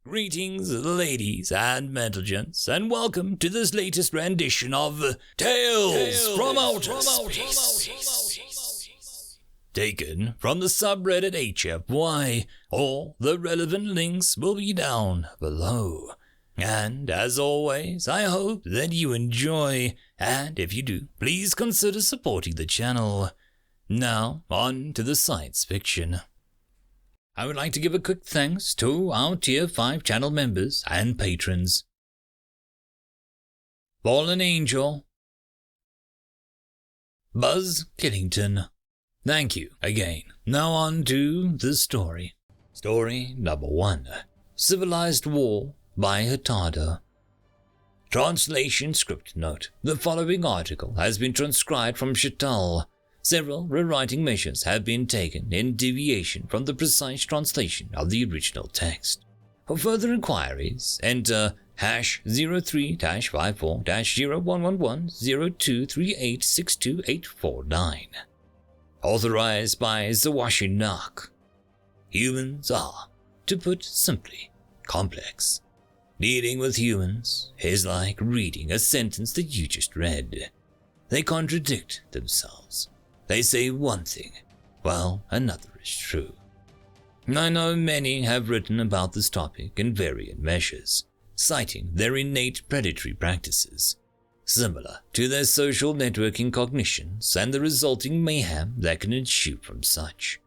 Greetings, ladies and gentlemen, and welcome to this latest rendition of Tales from Outer Space. Taken from the subreddit HFY. All the relevant links will be down below. And as always, I hope that you enjoy, and if you do, please consider supporting the channel. Now, on to the science fiction. I would like to give a quick thanks to our Tier 5 channel members and patrons. Fallen Angel, Buzz Killington. Thank you again. Now on to the story. Story number 1. Civilized War by Hurtado. Translation script note. The following article has been transcribed from Shuttle. Several rewriting measures have been taken in deviation from the precise translation of the original text. For further inquiries, enter #03-54-0111-0238-62849. Authorized by Zawashi Nak. Humans are, to put simply, complex. Dealing with humans is like reading a sentence that you just read. They contradict themselves. They say one thing, while another is true. I know many have written about this topic in varying measures, citing their innate predatory practices, similar to their social networking cognitions and the resulting mayhem that can ensue from such.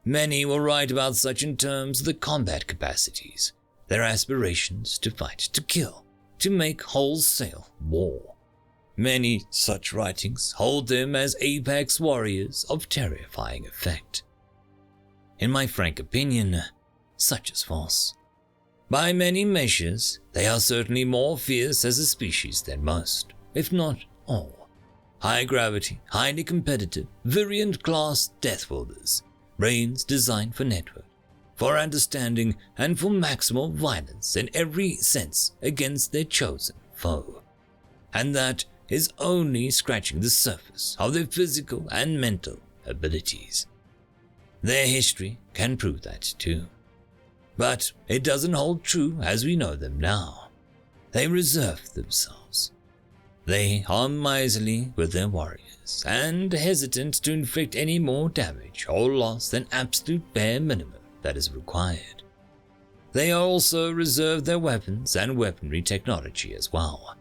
Many will write about such in terms of the combat capacities, their aspirations to fight, to kill, to make wholesale war. Many such writings hold them as apex warriors of terrifying effect. In my frank opinion, such is false. By many measures, they are certainly more fierce as a species than most, if not all. High gravity, highly competitive, variant class death wielders, brains designed for network, for understanding, and for maximal violence in every sense against their chosen foe. And that is only scratching the surface of their physical and mental abilities. Their history can prove that too. But it doesn't hold true as we know them now. They reserve themselves. They are miserly with their warriors and hesitant to inflict any more damage or loss than absolute bare minimum that is required. They also reserve their weapons and weaponry technology as well.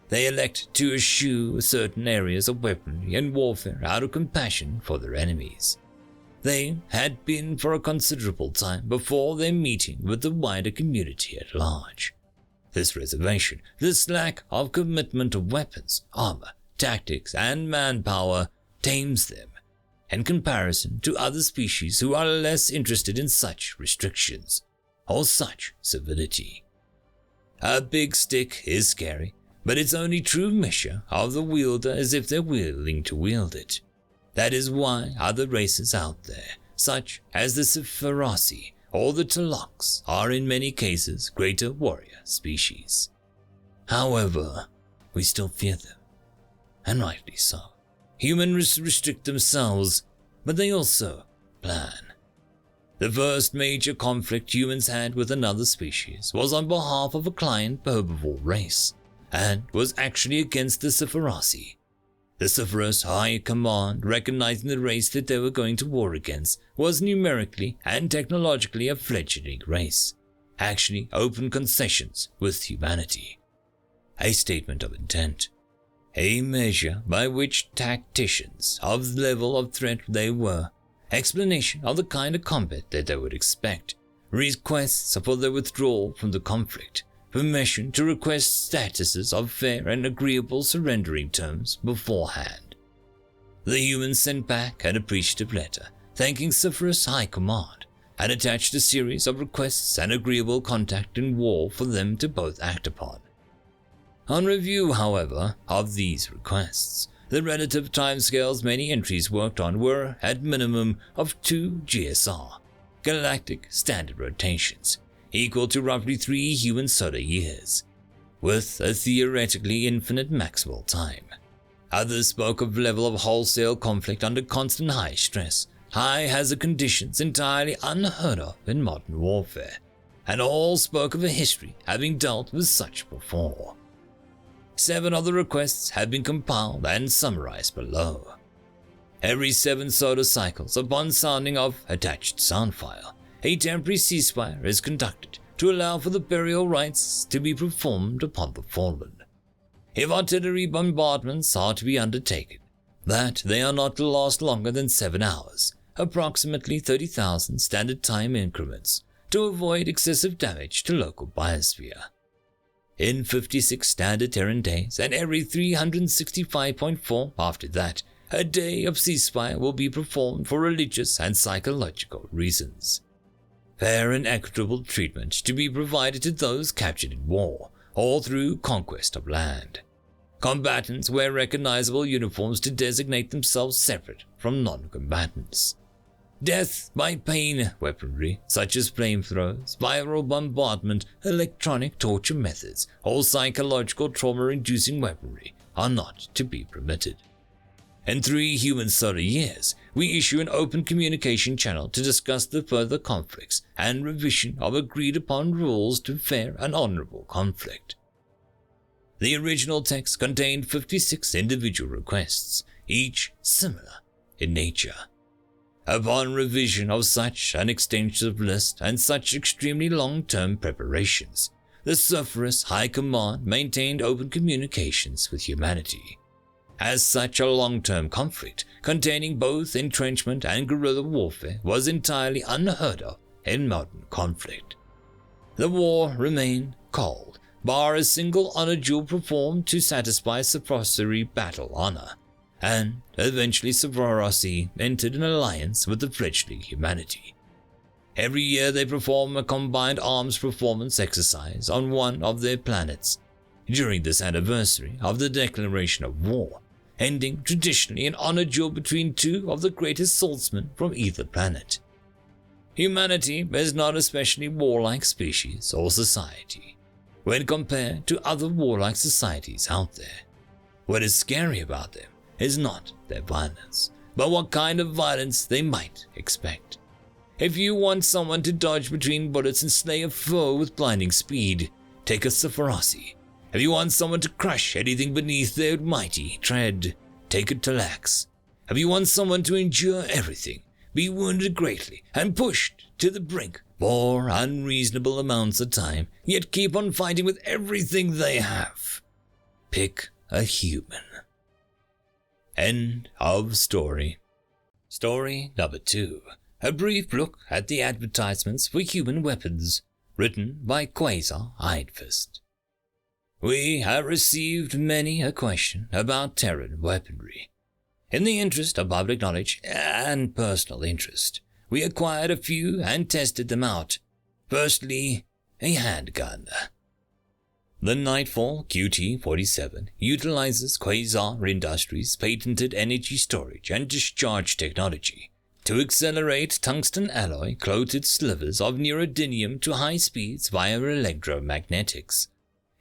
They elect to eschew certain areas of weaponry and warfare out of compassion for their enemies. They had been for a considerable time before their meeting with the wider community at large. This reservation, this lack of commitment of weapons, armor, tactics, and manpower tames them, in comparison to other species who are less interested in such restrictions, or such civility. A big stick is scary, but its only true measure of the wielder is if they're willing to wield it. That is why other races out there, such as the Sepharasi or the Taloks, are in many cases greater warrior species. However, we still fear them, and rightly so. Humans restrict themselves, but they also plan. The first major conflict humans had with another species was on behalf of a client herbivore race, and was actually against the Sepharasi. The Sepharus High Command, recognizing the race that they were going to war against, was numerically and technologically a fledgling race, actually open concessions with humanity. A statement of intent. A measure by which tacticians of the level of threat they were, explanation of the kind of combat that they would expect, requests for their withdrawal from the conflict, permission to request statuses of fair and agreeable surrendering terms beforehand. The humans sent back an appreciative letter, thanking Sepharus High Command, and attached a series of requests and agreeable contact in war for them to both act upon. On review, however, of these requests, the relative timescales many entries worked on were at minimum of 2 GSR, Galactic Standard Rotations, equal to roughly 3 human solar years, with a theoretically infinite maximal time. Others spoke of level of wholesale conflict under constant high stress, high hazard conditions entirely unheard of in modern warfare, and all spoke of a history having dealt with such before. 7 of the requests have been compiled and summarized below. Every 7 solar cycles, upon sounding of attached sound file, a temporary ceasefire is conducted to allow for the burial rites to be performed upon the fallen. If artillery bombardments are to be undertaken, that they are not to last longer than 7 hours, approximately 30,000 standard time increments, to avoid excessive damage to local biosphere. In 56 standard Terran days and every 365.4 after that, a day of ceasefire will be performed for religious and psychological reasons. Fair and equitable treatment to be provided to those captured in war or through conquest of land. Combatants wear recognizable uniforms to designate themselves separate from non-combatants. Death by pain weaponry, such as flamethrowers, viral bombardment, electronic torture methods, or psychological trauma-inducing weaponry are not to be permitted. In 3 human solar years, we issue an open communication channel to discuss the further conflicts and revision of agreed-upon rules to fair and honorable conflict. The original text contained 56 individual requests, each similar in nature. Upon revision of such an extensive list and such extremely long-term preparations, the Sufferer's High Command maintained open communications with humanity. As such a long-term conflict, containing both entrenchment and guerrilla warfare, was entirely unheard of in modern conflict. The war remained cold, bar a single honor duel performed to satisfy Sephrosi battle honor, and eventually Sephrosi entered an alliance with the fledgling humanity. Every year they perform a combined arms performance exercise on one of their planets, during this anniversary of the declaration of war, ending traditionally an honor duel between 2 of the greatest swordsmen from either planet. Humanity is not a specially warlike species or society when compared to other warlike societies out there. What is scary about them is not their violence, but what kind of violence they might expect. If you want someone to dodge between bullets and slay a foe with blinding speed, take a Sephrosi. If you want someone to crush anything beneath their mighty tread, take a Talax. If you want someone to endure everything, be wounded greatly, and pushed to the brink for unreasonable amounts of time, yet keep on fighting with everything they have, pick a human. End of story. Story number 2. A brief look at the advertisements for human weapons, written by Quasar Hidefist. We have received many a question about Terran weaponry. In the interest of public knowledge and personal interest, we acquired a few and tested them out. Firstly, a handgun. The Nightfall QT-47 utilizes Quasar Industries' patented energy storage and discharge technology to accelerate tungsten alloy coated slivers of neodymium to high speeds via electromagnetics.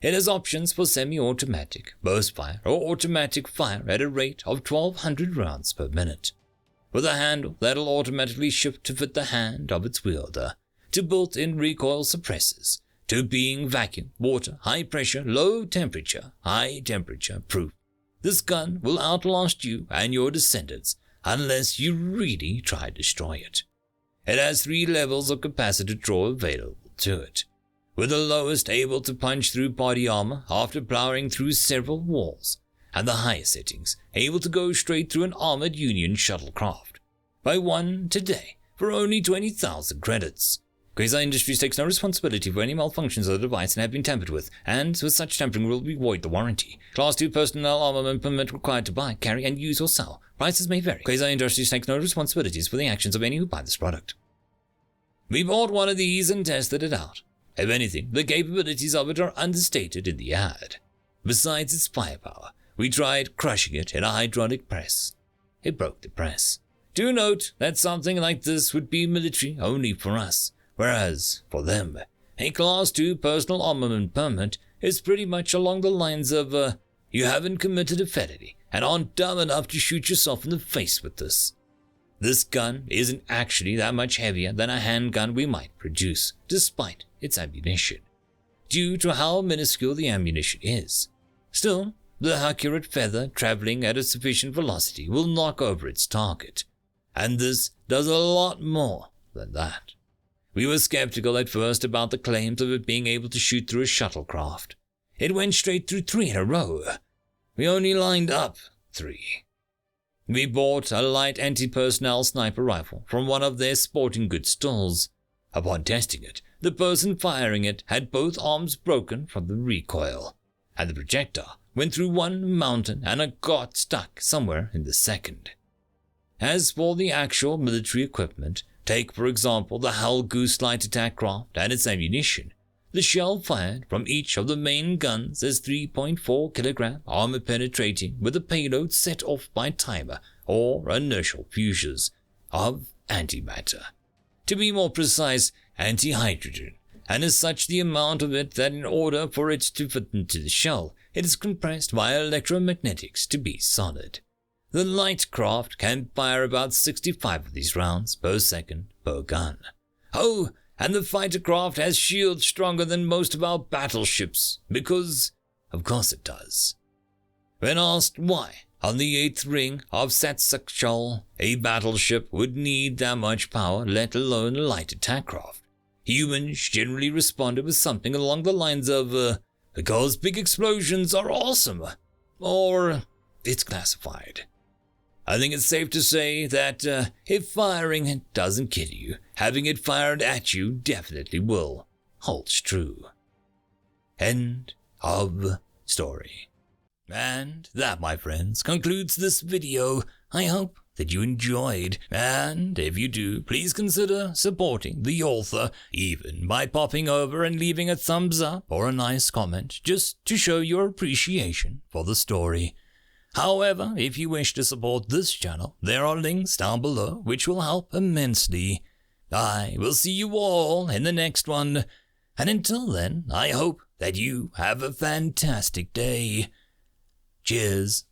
It has options for semi-automatic, burst fire, or automatic fire at a rate of 1,200 rounds per minute, with a handle that'll automatically shift to fit the hand of its wielder, to built-in recoil suppressors, to being vacuum, water, high pressure, low temperature, high temperature proof. This gun will outlast you and your descendants unless you really try to destroy it. It has 3 levels of capacitor draw available to it, with the lowest able to punch through body armor after plowing through several walls, and the highest settings able to go straight through an armored Union shuttlecraft. Buy one today for only 20,000 credits. Quasar Industries takes no responsibility for any malfunctions of the device and have been tampered with, and with such tampering will be void the warranty. Class 2 personnel armament permit required to buy, carry, and use or sell. Prices may vary. Quasar Industries takes no responsibilities for the actions of any who buy this product. We bought one of these and tested it out. If anything, the capabilities of it are understated in the ad. Besides its firepower, we tried crushing it in a hydraulic press. It broke the press. Do note that something like this would be military only for us, whereas, for them, a Class 2 personal armament permit is pretty much along the lines of, you haven't committed a felony and aren't dumb enough to shoot yourself in the face with this. This gun isn't actually that much heavier than a handgun we might produce, despite its ammunition, due to how minuscule the ammunition is. Still, the accurate feather traveling at a sufficient velocity will knock over its target, and this does a lot more than that. We were skeptical at first about the claims of it being able to shoot through a shuttlecraft. It went straight through 3 in a row. We only lined up 3. We bought a light anti-personnel sniper rifle from one of their sporting goods stores. Upon testing it, the person firing it had both arms broken from the recoil, and the projectile went through one mountain and got stuck somewhere in the second. As for the actual military equipment, take for example the Hull Goose light attack craft and its ammunition. The shell fired from each of the main guns is 3.4 kilogram armor penetrating with a payload set off by timer or inertial fuses of antimatter. To be more precise, anti-hydrogen, and as such the amount of it that in order for it to fit into the shell, it is compressed via electromagnetics to be solid. The light craft can fire about 65 of these rounds per second per gun. Oh, and the fighter craft has shields stronger than most of our battleships, because, of course it does. When asked why, on the 8th ring of Satsakshal, a battleship would need that much power, let alone a light attack craft, humans generally responded with something along the lines of, because big explosions are awesome, or it's classified. I think it's safe to say that if firing it doesn't kill you, having it fired at you definitely will. Holds true. End of story. And that, my friends, concludes this video. I hope that you enjoyed, and if you do, please consider supporting the author, even by popping over and leaving a thumbs up or a nice comment, just to show your appreciation for the story. However, if you wish to support this channel, there are links down below which will help immensely. I will see you all in the next one, and until then, I hope that you have a fantastic day. Cheers.